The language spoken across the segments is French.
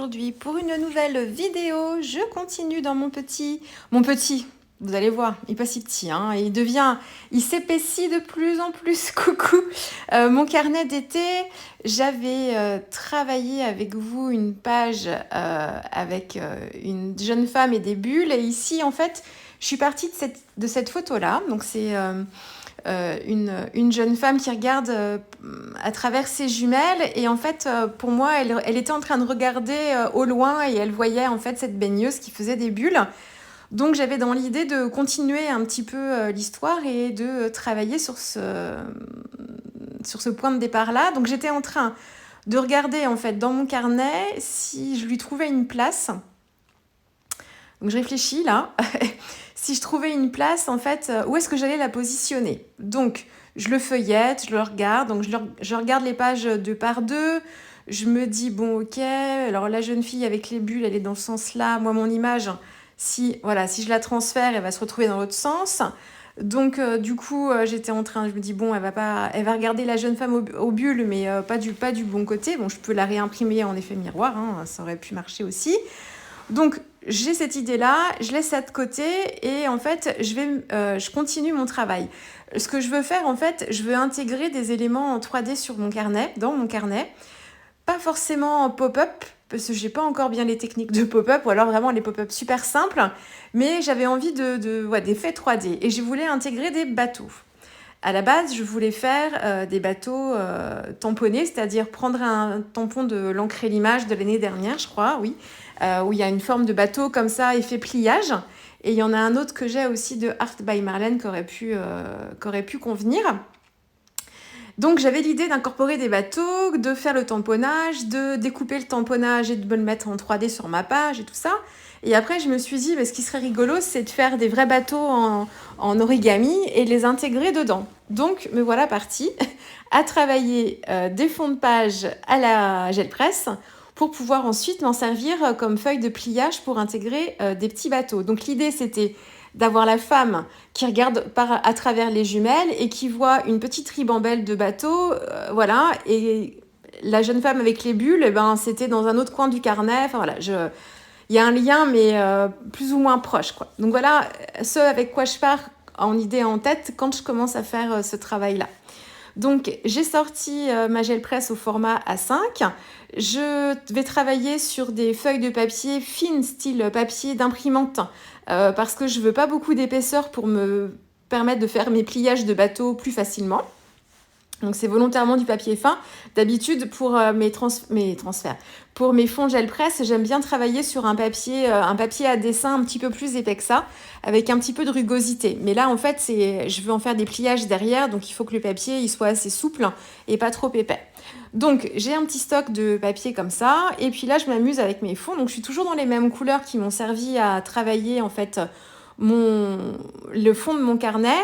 aujourd'hui pour une nouvelle vidéo. Je continue dans mon petit, vous allez voir, il n'est pas si petit, hein, il s'épaissit de plus en plus, coucou. Mon carnet d'été, j'avais travaillé avec vous une page avec une jeune femme et des bulles. Et ici, en fait, je suis partie de cette photo-là. Donc, c'est une jeune femme qui regarde à travers ses jumelles. Et en fait, pour moi, elle était en train de regarder au loin et elle voyait en fait cette baigneuse qui faisait des bulles. Donc j'avais dans l'idée de continuer un petit peu l'histoire et de travailler sur ce point de départ-là. Donc j'étais en train de regarder en fait dans mon carnet si je lui trouvais une place. Donc je réfléchis là. Si je trouvais une place, en fait, où est-ce que j'allais la positionner? Donc je le feuillette, je le regarde. Donc je regarde les pages 2 par 2. Je me dis, bon ok, alors la jeune fille avec les bulles, elle est dans ce sens-là. Moi, mon image... Si je la transfère, elle va se retrouver dans l'autre sens. Donc, du coup, j'étais en train, je me dis, bon, elle va regarder la jeune femme aux bulles, mais pas du bon côté. Bon, je peux la réimprimer en effet miroir, hein, ça aurait pu marcher aussi. Donc, j'ai cette idée-là, je laisse ça de côté et en fait, je continue mon travail. Ce que je veux faire, en fait, je veux intégrer des éléments en 3D dans mon carnet. Pas forcément en pop-up, parce que j'ai pas encore bien les techniques de pop-up, ou alors vraiment les pop-up super simples, mais j'avais envie d'effets 3D, et je voulais intégrer des bateaux. À la base, je voulais faire des bateaux tamponnés, c'est-à-dire prendre un tampon de l'encre et l'image de l'année dernière, je crois, oui, où il y a une forme de bateau comme ça, effet pliage, et il y en a un autre que j'ai aussi de Art by Marlène qui aurait pu convenir. Donc j'avais l'idée d'incorporer des bateaux, de faire le tamponnage, de découper le tamponnage et de me le mettre en 3D sur ma page et tout ça. Et après je me suis dit, ce qui serait rigolo, c'est de faire des vrais bateaux en origami et les intégrer dedans. Donc me voilà partie à travailler des fonds de page à la gel presse pour pouvoir ensuite m'en servir comme feuille de pliage pour intégrer des petits bateaux. Donc l'idée c'était d'avoir la femme qui regarde à travers les jumelles et qui voit une petite ribambelle de bateau, voilà, et la jeune femme avec les bulles, c'était dans un autre coin du carnet, enfin voilà, il y a un lien, mais plus ou moins proche, quoi. Donc voilà, ce avec quoi je pars en idée en tête quand je commence à faire ce travail-là. Donc, j'ai sorti ma gel presse au format A5. Je vais travailler sur des feuilles de papier fines, style papier d'imprimante, parce que je veux pas beaucoup d'épaisseur pour me permettre de faire mes pliages de bateau plus facilement. Donc c'est volontairement du papier fin. D'habitude, pour mes transferts, pour mes fonds gel presse, j'aime bien travailler sur un papier à dessin un petit peu plus épais que ça, avec un petit peu de rugosité. Mais là, en fait, je veux en faire des pliages derrière, donc il faut que le papier il soit assez souple et pas trop épais. Donc j'ai un petit stock de papier comme ça, et puis là, je m'amuse avec mes fonds. Donc je suis toujours dans les mêmes couleurs qui m'ont servi à travailler en fait le fond de mon carnet.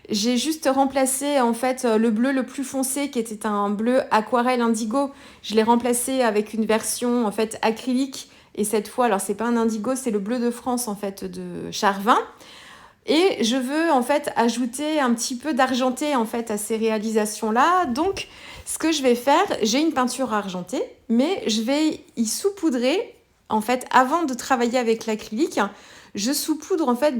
J'ai juste remplacé en fait le bleu le plus foncé qui était un bleu aquarelle indigo. Je l'ai remplacé avec une version en fait acrylique, et cette fois, alors c'est pas un indigo, c'est le bleu de France en fait de Charvin. Et je veux en fait ajouter un petit peu d'argenté en fait à ces réalisations-là. Donc ce que je vais faire, j'ai une peinture argentée, mais je vais y saupoudrer en fait avant de travailler avec l'acrylique. Je saupoudre en fait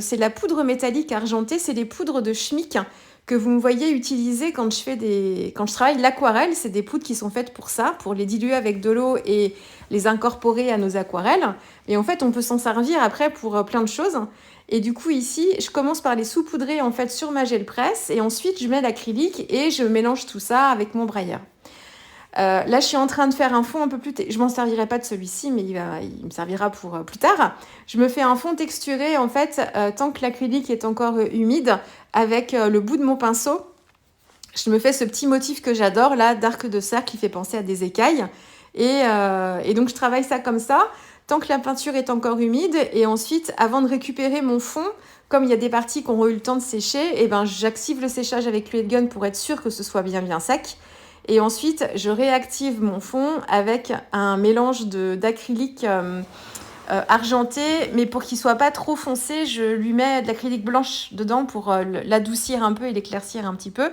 c'est la poudre métallique argentée, c'est les poudres de Schmick que vous me voyez utiliser quand je travaille l'aquarelle. C'est des poudres qui sont faites pour ça, pour les diluer avec de l'eau et les incorporer à nos aquarelles. Et en fait, on peut s'en servir après pour plein de choses. Et du coup, ici, je commence par les saupoudrer en fait sur ma gel presse, et ensuite je mets l'acrylique et je mélange tout ça avec mon brailleur. Là, je suis en train de faire un fond un peu plus... Je m'en servirai pas de celui-ci, mais il me servira pour plus tard. Je me fais un fond texturé, en fait, tant que l'acrylique est encore humide, avec le bout de mon pinceau. Je me fais ce petit motif que j'adore, là, d'arc de cercle, qui fait penser à des écailles. Et donc, je travaille ça comme ça, tant que la peinture est encore humide. Et ensuite, avant de récupérer mon fond, comme il y a des parties qui ont eu le temps de sécher, j'active le séchage avec l'huile gun pour être sûre que ce soit bien sec. Et ensuite, je réactive mon fond avec un mélange d'acrylique argenté, mais pour qu'il ne soit pas trop foncé, je lui mets de l'acrylique blanche dedans pour l'adoucir un peu et l'éclaircir un petit peu.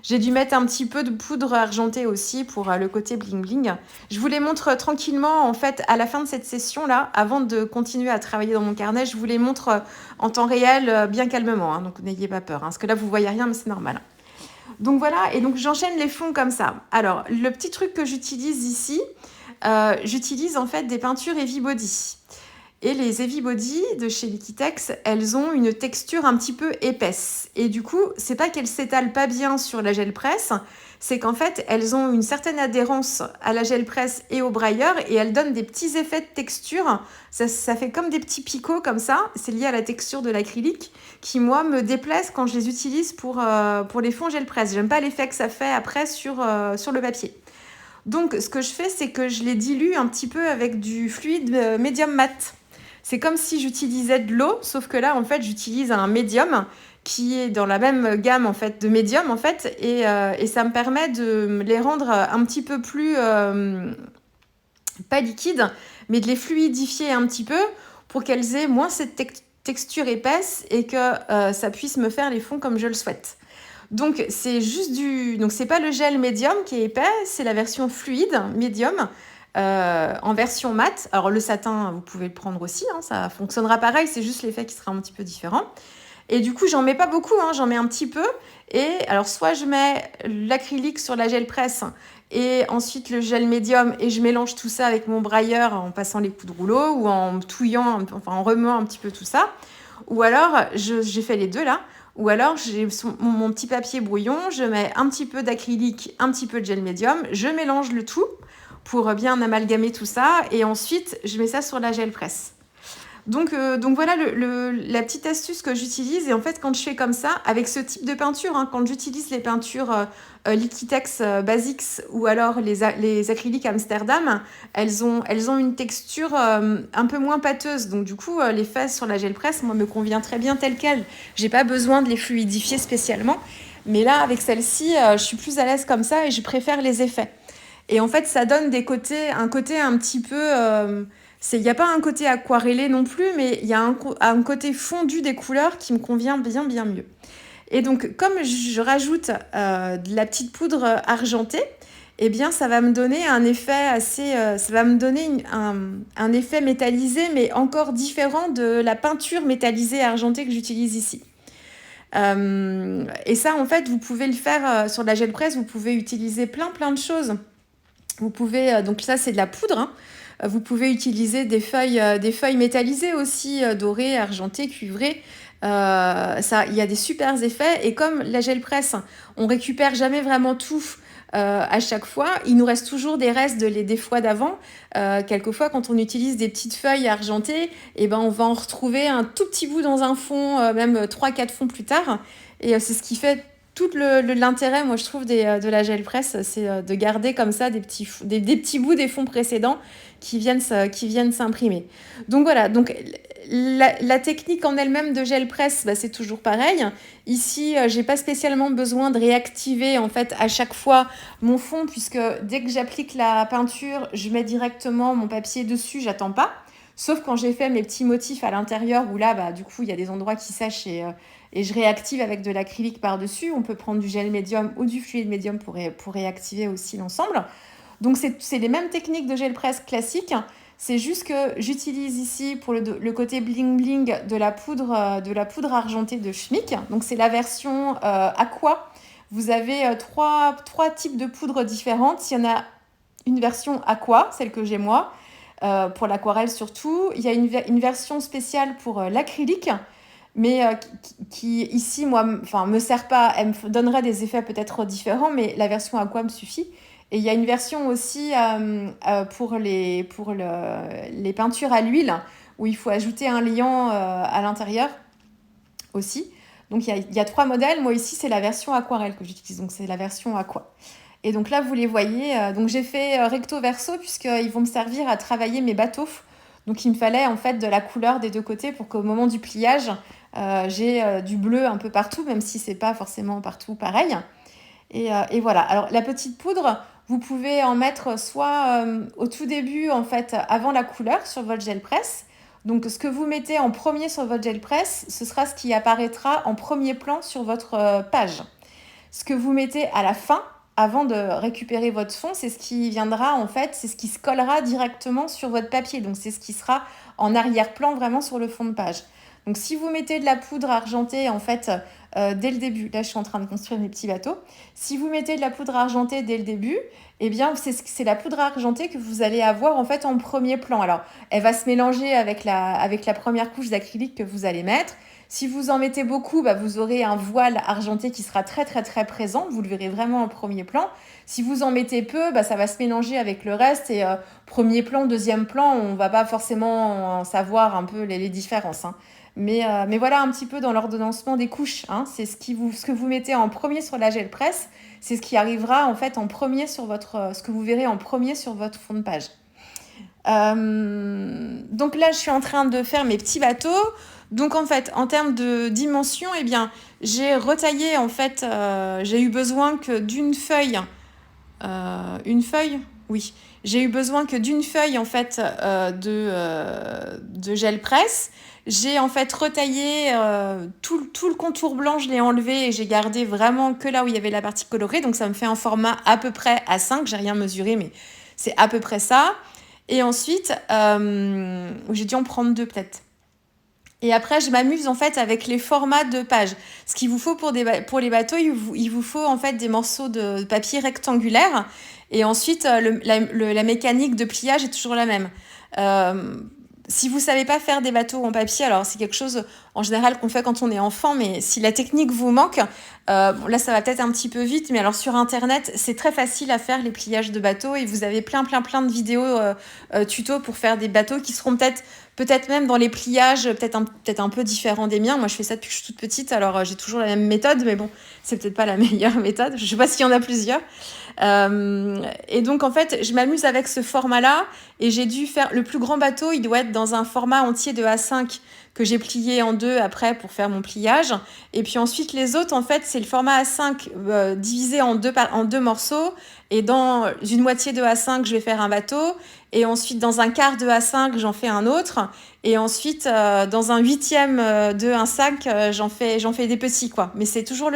J'ai dû mettre un petit peu de poudre argentée aussi pour le côté bling bling. Je vous les montre tranquillement en fait à la fin de cette session là, avant de continuer à travailler dans mon carnet. Je vous les montre en temps réel, bien calmement, hein, donc n'ayez pas peur, hein, parce que là vous voyez rien mais c'est normal. Donc voilà, et donc j'enchaîne les fonds comme ça. Alors le petit truc que j'utilise ici, j'utilise en fait des peintures Heavy Body. Et les Heavy Body de chez Liquitex, elles ont une texture un petit peu épaisse. Et du coup, c'est pas qu'elles s'étalent pas bien sur la gel presse, c'est qu'en fait, elles ont une certaine adhérence à la gel presse et au brailleur et elles donnent des petits effets de texture. Ça fait comme des petits picots comme ça. C'est lié à la texture de l'acrylique qui, moi, me déplaisent quand je les utilise pour les fonds gel presse. J'aime pas l'effet que ça fait après sur le papier. Donc, ce que je fais, c'est que je les dilue un petit peu avec du fluide médium mat. C'est comme si j'utilisais de l'eau, sauf que là, en fait, j'utilise un médium qui est dans la même gamme en fait de médium en fait, et ça me permet de les rendre un petit peu plus pas liquides, mais de les fluidifier un petit peu pour qu'elles aient moins cette texture épaisse et que ça puisse me faire les fonds comme je le souhaite. Donc c'est juste donc c'est pas le gel médium qui est épais, c'est la version fluide médium. En version mat. Alors le satin, vous pouvez le prendre aussi, hein, ça fonctionnera pareil, c'est juste l'effet qui sera un petit peu différent. Et du coup, j'en mets pas beaucoup, hein, j'en mets un petit peu. Et alors, soit je mets l'acrylique sur la gel presse et ensuite le gel médium et je mélange tout ça avec mon brailleur en passant les coups de rouleau ou en touillant, enfin en remuant un petit peu tout ça. Ou alors, j'ai fait les deux là. Ou alors, j'ai mon petit papier brouillon, je mets un petit peu d'acrylique, un petit peu de gel médium, je mélange le tout pour bien amalgamer tout ça et ensuite, je mets ça sur la gel presse. Donc voilà la petite astuce que j'utilise. Et en fait, quand je fais comme ça, avec ce type de peinture, hein, quand j'utilise les peintures Liquitex Basics ou alors les acryliques Amsterdam, elles ont une texture un peu moins pâteuse. Donc du coup, les faces sur la gel presse, moi, me convient très bien telle quelle. J'ai pas besoin de les fluidifier spécialement. Mais là, avec celle-ci, je suis plus à l'aise comme ça et je préfère les effets. Et en fait, ça donne un côté un petit peu... il n'y a pas un côté aquarellé non plus, mais il y a un côté fondu des couleurs qui me convient bien, bien mieux. Et donc, comme je rajoute de la petite poudre argentée, eh bien, ça va me donner un effet assez... ça va me donner un effet métallisé, mais encore différent de la peinture métallisée argentée que j'utilise ici. Et ça, en fait, vous pouvez le faire sur la gel presse, vous pouvez utiliser plein de choses. Vous pouvez, donc ça c'est de la poudre, hein. Vous pouvez utiliser des feuilles métallisées aussi, dorées, argentées, cuivrées. Il y a des super effets. Et comme la gel presse, on récupère jamais vraiment tout à chaque fois, il nous reste toujours des restes des fois d'avant. Quelquefois, quand on utilise des petites feuilles argentées, eh ben, on va en retrouver un tout petit bout dans un fond, même 3-4 fonds plus tard. Et c'est ce qui fait tout l'intérêt, moi je trouve, de la gel presse, c'est de garder comme ça des petits bouts des fonds précédents qui viennent s'imprimer. Donc voilà, donc la technique en elle-même de gel presse, bah, c'est toujours pareil. Ici, j'ai pas spécialement besoin de réactiver en fait à chaque fois mon fond, puisque dès que j'applique la peinture, je mets directement mon papier dessus, j'attends pas. Sauf quand j'ai fait mes petits motifs à l'intérieur, où là, bah, du coup, il y a des endroits qui sèchent et je réactive avec de l'acrylique par-dessus. On peut prendre du gel médium ou du fluide médium pour réactiver aussi l'ensemble. Donc, c'est les mêmes techniques de gel presse classique. C'est juste que j'utilise ici pour le côté bling-bling de la poudre argentée de Schmick. Donc, c'est la version aqua. Vous avez trois types de poudres différentes. Il y en a une version aqua, celle que j'ai moi, pour l'aquarelle surtout. Il y a une version spéciale pour l'acrylique, mais qui ici, moi, me sert pas. Elle me donnerait des effets peut-être différents, mais la version aqua me suffit. Et il y a une version aussi pour les peintures à l'huile, où il faut ajouter un liant à l'intérieur aussi. Donc il y a 3 modèles. Moi ici, c'est la version aquarelle que j'utilise, donc c'est la version aqua. Et donc là, vous les voyez. Donc j'ai fait recto verso, puisqu'ils vont me servir à travailler mes bateaux. Donc il me fallait en fait de la couleur des deux côtés pour qu'au moment du pliage, j'ai du bleu un peu partout, même si c'est pas forcément partout pareil. Et voilà. Alors la petite poudre, vous pouvez en mettre soit au tout début, en fait, avant la couleur sur votre gel presse. Donc ce que vous mettez en premier sur votre gel presse, ce sera ce qui apparaîtra en premier plan sur votre page. ce que vous mettez à la fin, avant de récupérer votre fond, c'est ce qui viendra en fait, c'est ce qui se collera directement sur votre papier. Donc c'est ce qui sera en arrière-plan vraiment sur le fond de page. Donc si vous mettez de la poudre argentée en fait dès le début, là je suis en train de construire mes petits bateaux, si vous mettez de la poudre argentée dès le début, eh bien c'est la poudre argentée que vous allez avoir en fait en premier plan. Alors elle va se mélanger avec la première couche d'acrylique que vous allez mettre. Si vous en mettez beaucoup, vous aurez un voile argenté qui sera très très très présent. Vous le verrez vraiment en premier plan. Si vous en mettez peu, ça va se mélanger avec le reste. Et premier plan, deuxième plan, on va pas forcément savoir un peu les différences. Hein. Mais voilà un petit peu dans l'ordonnancement des couches. Hein. C'est ce que vous mettez en premier sur la gel presse. C'est ce qui arrivera en fait en premier sur ce que vous verrez en premier sur votre fond de page. Donc là, je suis en train de faire mes petits bateaux. Donc en fait, en termes de dimension, eh bien, j'ai retaillé en fait, j'ai eu besoin que d'une feuille, une feuille, oui, j'ai eu besoin que d'une feuille en fait de gel presse. J'ai en fait retaillé tout le contour blanc, je l'ai enlevé et j'ai gardé vraiment que là où il y avait la partie colorée. Donc ça me fait un format à peu près A5, j'ai rien mesuré, mais c'est à peu près ça. Et ensuite, j'ai dû en prendre 2 peut-être. Et après, je m'amuse en fait avec les formats de pages. Ce qu'il vous faut pour les bateaux, il vous faut en fait des morceaux de papier rectangulaire. Et ensuite, la mécanique de pliage est toujours la même. Si vous savez pas faire des bateaux en papier, alors c'est quelque chose en général qu'on fait quand on est enfant, mais si la technique vous manque, là ça va peut-être un petit peu vite, mais alors sur internet c'est très facile à faire les pliages de bateaux et vous avez plein de vidéos tutos pour faire des bateaux qui seront peut-être même dans les pliages peut-être un peu différents des miens. Moi je fais ça depuis que je suis toute petite, alors j'ai toujours la même méthode, mais bon c'est peut-être pas la meilleure méthode, je sais pas s'il y en a plusieurs. Et donc en fait je m'amuse avec ce format là et j'ai dû faire le plus grand bateau, il doit être dans un format entier de A5 que j'ai plié en 2 après pour faire mon pliage. Et puis ensuite les autres en fait c'est le format A5 divisé en deux morceaux, et dans une moitié de A5 je vais faire un bateau, et ensuite dans un quart de A5 j'en fais un autre, et ensuite dans un huitième de A5 j'en fais des petits quoi. Mais c'est toujours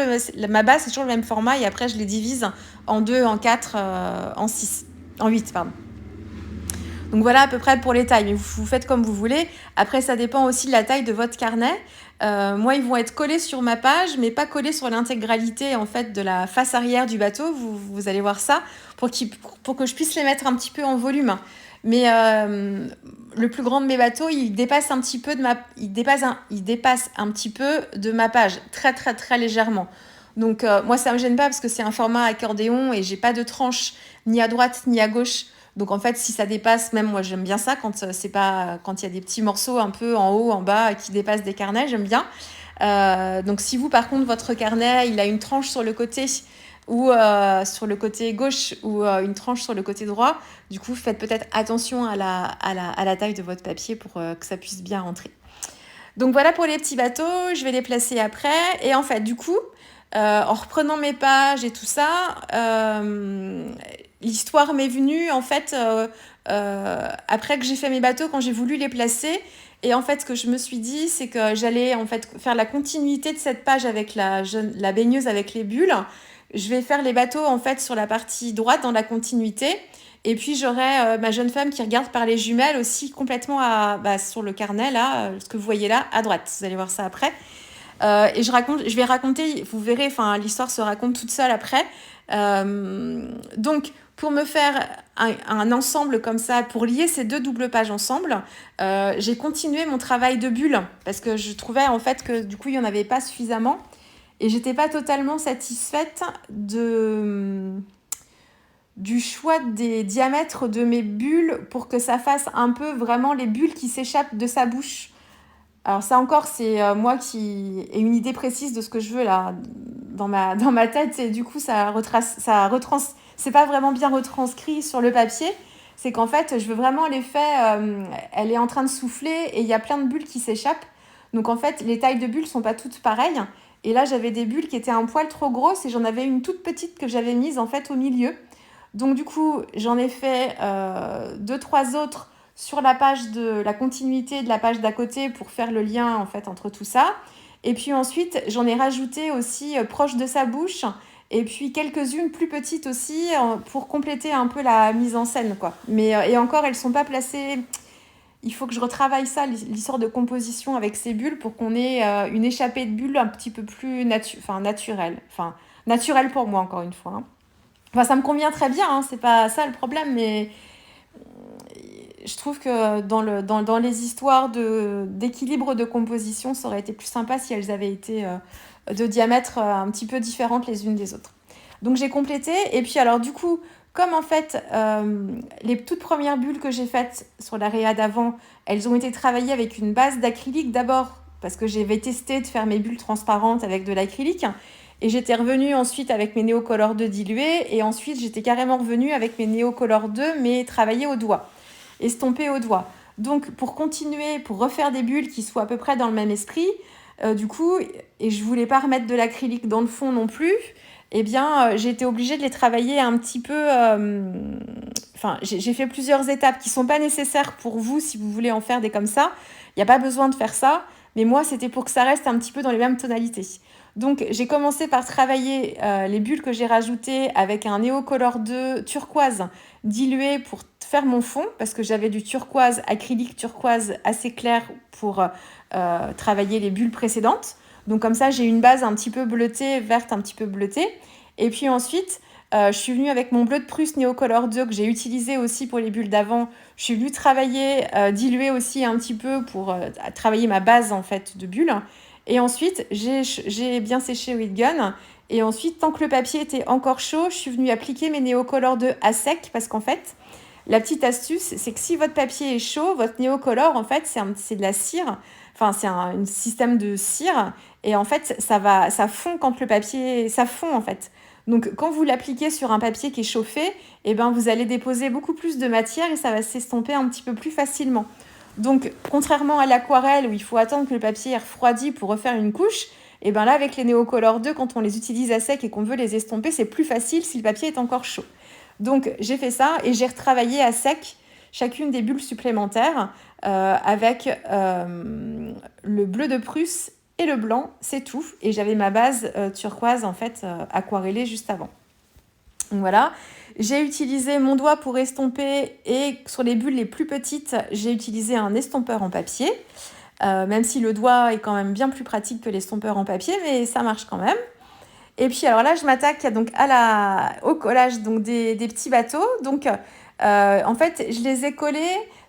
ma base, c'est toujours le même format, et après je les divise en 2, en 4, en 6, en 8 pardon. Donc voilà à peu près pour les tailles, mais vous faites comme vous voulez. Après ça dépend aussi de la taille de votre carnet. Moi ils vont être collés sur ma page, mais pas collés sur l'intégralité en fait de la face arrière du bateau. Vous allez voir ça pour que je puisse les mettre un petit peu en volume. Mais le plus grand de mes bateaux, il dépasse un petit peu de ma page, très très très légèrement. Donc moi ça me gêne pas parce que c'est un format accordéon et j'ai pas de tranche ni à droite ni à gauche. Donc en fait si ça dépasse, même moi j'aime bien ça quand il y a des petits morceaux un peu en haut, en bas qui dépassent des carnets, j'aime bien. Donc si vous par contre votre carnet il a une tranche sur le côté ou sur le côté gauche ou une tranche sur le côté droit, du coup faites peut-être attention à la taille de votre papier pour que ça puisse bien rentrer. Donc voilà pour les petits bateaux, je vais les placer après. Et en fait du coup en reprenant mes pages et tout ça, l'histoire m'est venue en fait après que j'ai fait mes bateaux, quand j'ai voulu les placer. Et en fait ce que je me suis dit c'est que j'allais en fait faire la continuité de cette page avec la baigneuse avec les bulles. Je vais faire les bateaux en fait sur la partie droite dans la continuité. Et puis j'aurai ma jeune femme qui regarde par les jumelles aussi complètement sur le carnet là, ce que vous voyez là à droite. Vous allez voir ça après. Et je vais raconter, vous verrez, l'histoire se raconte toute seule après. Donc, pour me faire un ensemble comme ça, pour lier ces 2 doubles pages ensemble, j'ai continué mon travail de bulles parce que je trouvais en fait que du coup, il n'y en avait pas suffisamment. Et j'étais pas totalement satisfaite du choix des diamètres de mes bulles pour que ça fasse un peu vraiment les bulles qui s'échappent de sa bouche. Alors ça encore, c'est moi qui ai une idée précise de ce que je veux là dans ma tête, et du coup c'est pas vraiment bien retranscrit sur le papier. C'est qu'en fait, je veux vraiment l'effet, elle est en train de souffler et il y a plein de bulles qui s'échappent. Donc en fait, les tailles de bulles sont pas toutes pareilles. Et là, j'avais des bulles qui étaient un poil trop grosses et j'en avais une toute petite que j'avais mise en fait au milieu. Donc du coup, j'en ai fait 2-3 autres sur la page de la continuité de la page d'à côté pour faire le lien en fait entre tout ça. Et puis ensuite, j'en ai rajouté aussi proche de sa bouche Et puis quelques-unes plus petites aussi pour compléter un peu la mise en scène, quoi. Mais, et encore, elles sont pas placées. Il faut que je retravaille ça, l'histoire de composition avec ces bulles pour qu'on ait une échappée de bulles un petit peu plus naturelle. Enfin, naturelle pour moi, encore une fois. Hein. Enfin, ça me convient très bien, hein, c'est pas ça le problème, mais je trouve que dans les histoires d'équilibre de composition, ça aurait été plus sympa si elles avaient été de diamètre un petit peu différentes les unes des autres. Donc j'ai complété, et puis alors du coup, comme en fait les toutes premières bulles que j'ai faites sur la réa d'avant, elles ont été travaillées avec une base d'acrylique d'abord, parce que j'avais testé de faire mes bulles transparentes avec de l'acrylique, et j'étais revenue ensuite avec mes Neocolor 2 dilués, et ensuite j'étais carrément revenue avec mes Neocolor 2 mais travaillées au doigt, estompées au doigt. Donc pour continuer, pour refaire des bulles qui soient à peu près dans le même esprit, du coup, et je voulais pas remettre de l'acrylique dans le fond non plus, eh bien, j'ai été obligée de les travailler un petit peu... Enfin, j'ai fait plusieurs étapes qui sont pas nécessaires pour vous si vous voulez en faire des comme ça. Il n'y a pas besoin de faire ça, mais moi, c'était pour que ça reste un petit peu dans les mêmes tonalités. Donc, j'ai commencé par travailler les bulles que j'ai rajoutées avec un Neocolor 2 turquoise dilué pour faire mon fond, parce que j'avais du turquoise, acrylique turquoise assez clair pour travailler les bulles précédentes. Donc comme ça, j'ai une base un petit peu bleutée, verte un petit peu bleutée. Et puis ensuite, je suis venue avec mon bleu de Prusse Neocolor 2 que j'ai utilisé aussi pour les bulles d'avant. Je suis venue travailler, diluer aussi un petit peu pour travailler ma base en fait de bulles. Et ensuite, j'ai bien séché au heat gun. Et ensuite, tant que le papier était encore chaud, je suis venue appliquer mes Neocolor 2 à sec parce qu'en fait, la petite astuce, c'est que si votre papier est chaud, votre Neocolor, en fait, c'est de la cire. Enfin, c'est un système de cire. Et en fait, ça fond quand le papier... Ça fond, en fait. Donc, quand vous l'appliquez sur un papier qui est chauffé, eh ben, vous allez déposer beaucoup plus de matière et ça va s'estomper un petit peu plus facilement. Donc, contrairement à l'aquarelle où il faut attendre que le papier ait refroidi pour refaire une couche, et bien là, avec les Neocolor 2, quand on les utilise à sec et qu'on veut les estomper, c'est plus facile si le papier est encore chaud. Donc, j'ai fait ça et j'ai retravaillé à sec chacune des bulles supplémentaires avec le bleu de Prusse et le blanc, c'est tout. Et j'avais ma base turquoise, en fait, aquarellée juste avant. Donc voilà. J'ai utilisé mon doigt pour estomper et sur les bulles les plus petites, j'ai utilisé un estompeur en papier. Même si le doigt est quand même bien plus pratique que l'estompeur en papier, mais ça marche quand même. Et puis alors là, je m'attaque donc au collage donc des petits bateaux. Donc en fait, je les ai collés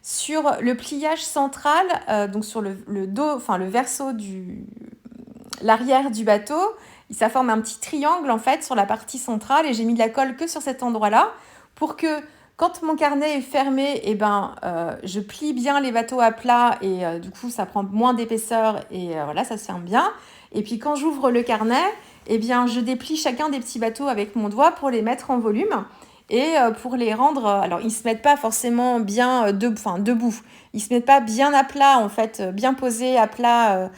sur le pliage central, donc sur le dos, enfin le verso l'arrière du bateau. Ça forme un petit triangle en fait sur la partie centrale et j'ai mis de la colle que sur cet endroit-là pour que quand mon carnet est fermé, eh ben, je plie bien les bateaux à plat et du coup ça prend moins d'épaisseur et voilà, ça se ferme bien. Et puis quand j'ouvre le carnet, eh bien, je déplie chacun des petits bateaux avec mon doigt pour les mettre en volume et pour les rendre... alors, ils ne se mettent pas forcément bien debout. Ils ne se mettent pas bien à plat, en fait, bien posés à plat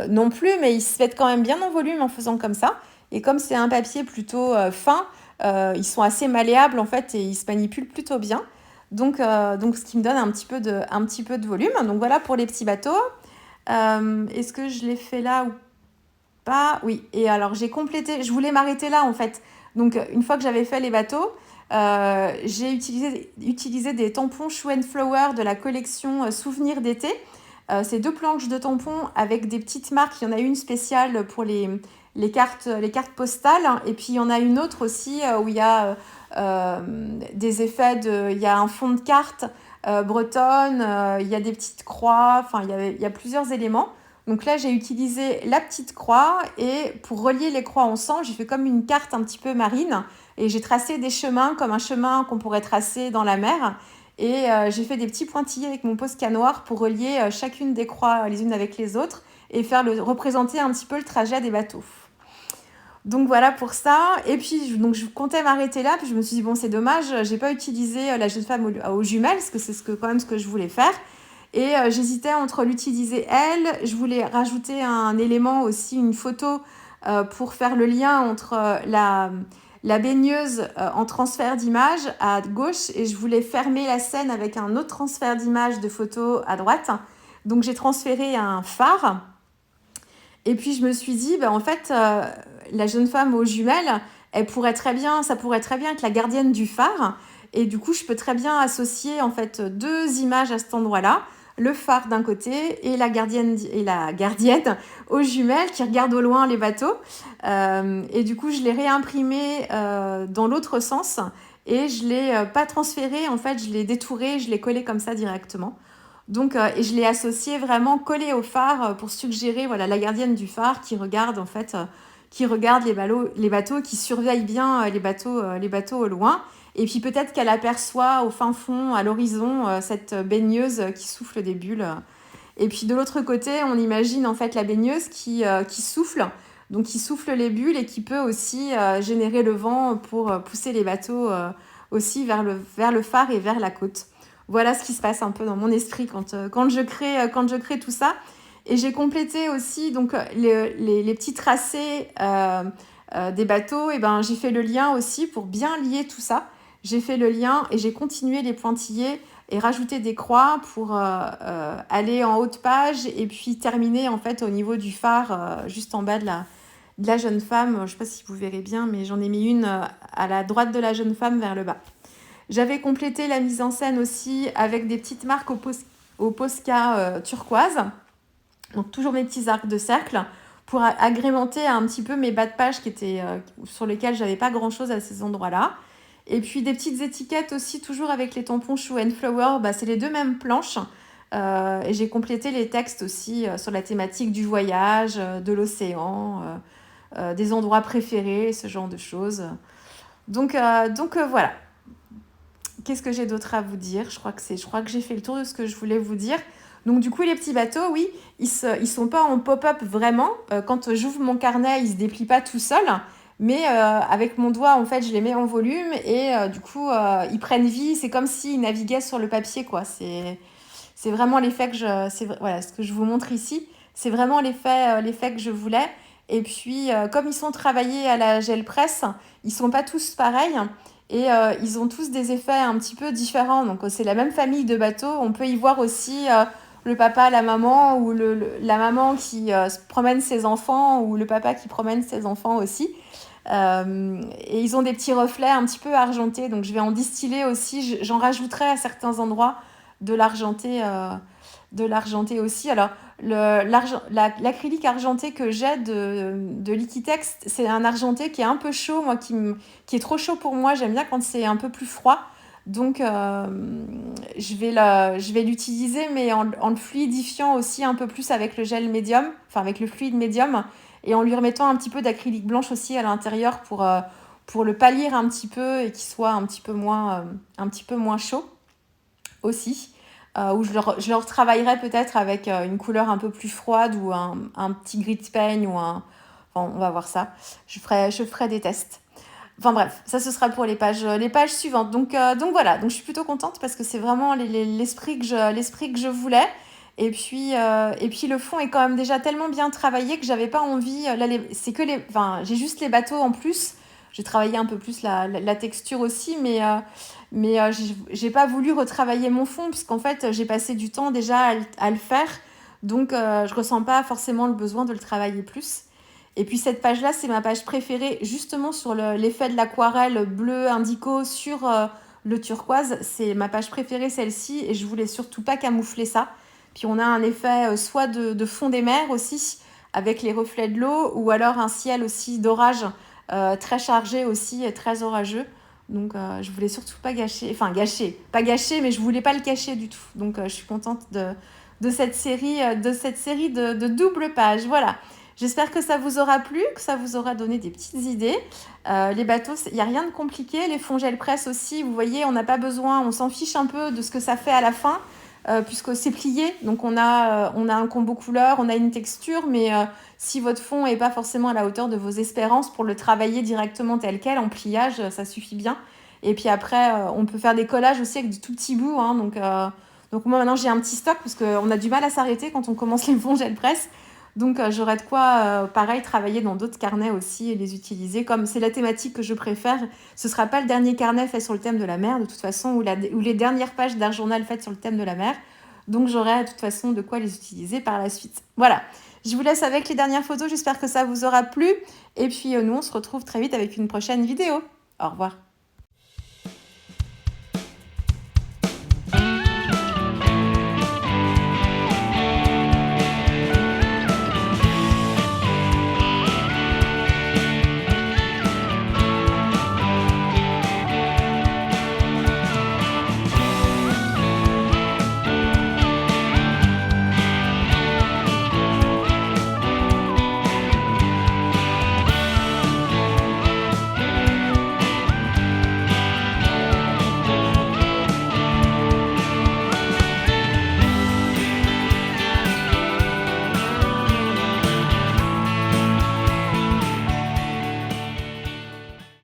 non plus, mais ils se mettent quand même bien en volume en faisant comme ça. Et comme c'est un papier plutôt fin, ils sont assez malléables, en fait, et ils se manipulent plutôt bien. Donc ce qui me donne un petit peu de volume. Donc, voilà pour les petits bateaux. Est-ce que je l'ai fait là ou pas? Oui, et alors j'ai complété, je voulais m'arrêter là en fait. Donc une fois que j'avais fait les bateaux, j'ai utilisé des tampons Shoe and Flower de la collection Souvenirs d'été. C'est 2 planches de tampons avec des petites marques. Il y en a une spéciale pour les cartes postales et puis il y en a une autre aussi où il y a des effets il y a un fond de carte bretonne, il y a des petites croix, enfin il y a plusieurs éléments. Donc là, j'ai utilisé la petite croix et pour relier les croix ensemble, j'ai fait comme une carte un petit peu marine et j'ai tracé des chemins comme un chemin qu'on pourrait tracer dans la mer et j'ai fait des petits pointillés avec mon Posca noir pour relier chacune des croix les unes avec les autres et représenter un petit peu le trajet des bateaux. Donc voilà pour ça. Et puis donc je comptais m'arrêter là, puis je me suis dit bon c'est dommage, j'ai pas utilisé la jeune femme aux jumelles parce que c'est quand même ce que je voulais faire. Et j'hésitais entre l'utiliser elle, je voulais rajouter un élément aussi, une photo pour faire le lien entre la baigneuse en transfert d'image à gauche et je voulais fermer la scène avec un autre transfert d'image de photo à droite. Donc j'ai transféré un phare Et puis je me suis dit, en fait, la jeune femme aux jumelles, ça pourrait très bien être la gardienne du phare. Et du coup, je peux très bien associer en fait deux images à cet endroit-là, le phare d'un côté et la gardienne aux jumelles qui regardent au loin les bateaux. Et du coup, je l'ai réimprimé dans l'autre sens et je l'ai pas transféré, en fait, je l'ai détouré, je l'ai collé comme ça directement. Donc, et je l'ai associé vraiment collé au phare pour suggérer voilà, la gardienne du phare qui regarde en fait, qui regarde les bateaux, qui surveille bien les bateaux au loin. Et puis peut-être qu'elle aperçoit au fin fond, à l'horizon, cette baigneuse qui souffle des bulles. Et puis de l'autre côté, on imagine en fait la baigneuse qui souffle, donc qui souffle les bulles et qui peut aussi générer le vent pour pousser les bateaux aussi vers le phare et vers la côte. Voilà ce qui se passe un peu dans mon esprit quand je crée tout ça. Et j'ai complété aussi donc les petits tracés des bateaux. Et ben j'ai fait le lien aussi pour bien lier tout ça. J'ai fait le lien et j'ai continué les pointillés et rajouter des croix pour aller en haut de page et puis terminer en fait au niveau du phare juste en bas de la jeune femme. Je ne sais pas si vous verrez bien, mais j'en ai mis une à la droite de la jeune femme vers le bas. J'avais complété la mise en scène aussi avec des petites marques au Posca turquoise. Donc toujours mes petits arcs de cercle pour agrémenter un petit peu mes bas de page sur lesquels j'avais pas grand chose à ces endroits-là. Et puis des petites étiquettes aussi, toujours avec les tampons Shoe and Flower, c'est les deux mêmes planches. Et j'ai complété les textes aussi sur la thématique du voyage, de l'océan, des endroits préférés, ce genre de choses. Donc voilà. Qu'est-ce que j'ai d'autre à vous dire ? Je crois que j'ai fait le tour de ce que je voulais vous dire. Donc du coup, les petits bateaux, oui, ils sont pas en pop-up vraiment. Quand j'ouvre mon carnet, ils se déplient pas tout seuls. Mais avec mon doigt, en fait, je les mets en volume et du coup, ils prennent vie. C'est comme s'ils naviguaient sur le papier, quoi. C'est vraiment l'effet voilà, ce que je vous montre ici. C'est vraiment l'effet que je voulais. Et puis, comme ils sont travaillés à la gel presse, ils sont pas tous pareils. Et ils ont tous des effets un petit peu différents. Donc, c'est la même famille de bateaux. On peut y voir aussi le papa, la maman, ou la maman qui promène ses enfants, ou le papa qui promène ses enfants aussi. Et ils ont des petits reflets un petit peu argentés. Donc, je vais en distiller aussi. J'en rajouterai à certains endroits de l'argenté aussi. Alors, l'acrylique argenté que j'ai de Liquitex, c'est un argenté qui est un peu chaud, qui est trop chaud pour moi. J'aime bien quand c'est un peu plus froid. Donc, je vais l'utiliser, mais en le fluidifiant aussi un peu plus avec le gel médium, enfin avec le fluide médium, et en lui remettant un petit peu d'acrylique blanche aussi à l'intérieur pour le pâlir un petit peu et qu'il soit un petit peu moins chaud aussi. Où je le retravaillerai peut-être avec une couleur un peu plus froide ou un petit grit paint enfin, on va voir ça. Je ferai des tests. Enfin bref, ça ce sera pour les pages suivantes. Donc voilà, donc je suis plutôt contente parce que c'est vraiment l'esprit que je voulais. Et puis le fond est quand même déjà tellement bien travaillé que j'avais pas envie. Là, j'ai juste les bateaux en plus. J'ai travaillé un peu plus la texture aussi, mais j'ai pas voulu retravailler mon fond puisqu'en fait j'ai passé du temps déjà à le faire. Donc je ressens pas forcément le besoin de le travailler plus. Et puis cette page-là, c'est ma page préférée justement sur l'effet de l'aquarelle bleu indigo sur le turquoise. C'est ma page préférée, celle-ci, et je voulais surtout pas camoufler ça. Puis on a un effet soit de fond des mers aussi, avec les reflets de l'eau, ou alors un ciel aussi d'orage très chargé aussi, et très orageux. Donc je voulais surtout pas pas gâcher, mais je voulais pas le cacher du tout. Donc je suis contente de cette série, de double page. Voilà. J'espère que ça vous aura plu, que ça vous aura donné des petites idées. Les bateaux, il n'y a rien de compliqué. Les fonds gel presse aussi, vous voyez, on n'a pas besoin, on s'en fiche un peu de ce que ça fait à la fin, puisque c'est plié. Donc on a un combo couleur, on a une texture, mais si votre fond n'est pas forcément à la hauteur de vos espérances pour le travailler directement tel quel, en pliage, ça suffit bien. Et puis après, on peut faire des collages aussi avec du tout petit bout. Donc moi maintenant j'ai un petit stock, parce qu'on a du mal à s'arrêter quand on commence les fonds gel presse. Donc j'aurai de quoi, pareil, travailler dans d'autres carnets aussi et les utiliser. Comme c'est la thématique que je préfère, ce ne sera pas le dernier carnet fait sur le thème de la mer, de toute façon, ou les dernières pages d'un journal faites sur le thème de la mer. Donc j'aurai de toute façon de quoi les utiliser par la suite. Voilà, Je vous laisse avec les dernières photos. J'espère que ça vous aura plu. Et puis, nous, on se retrouve très vite avec une prochaine vidéo. Au revoir.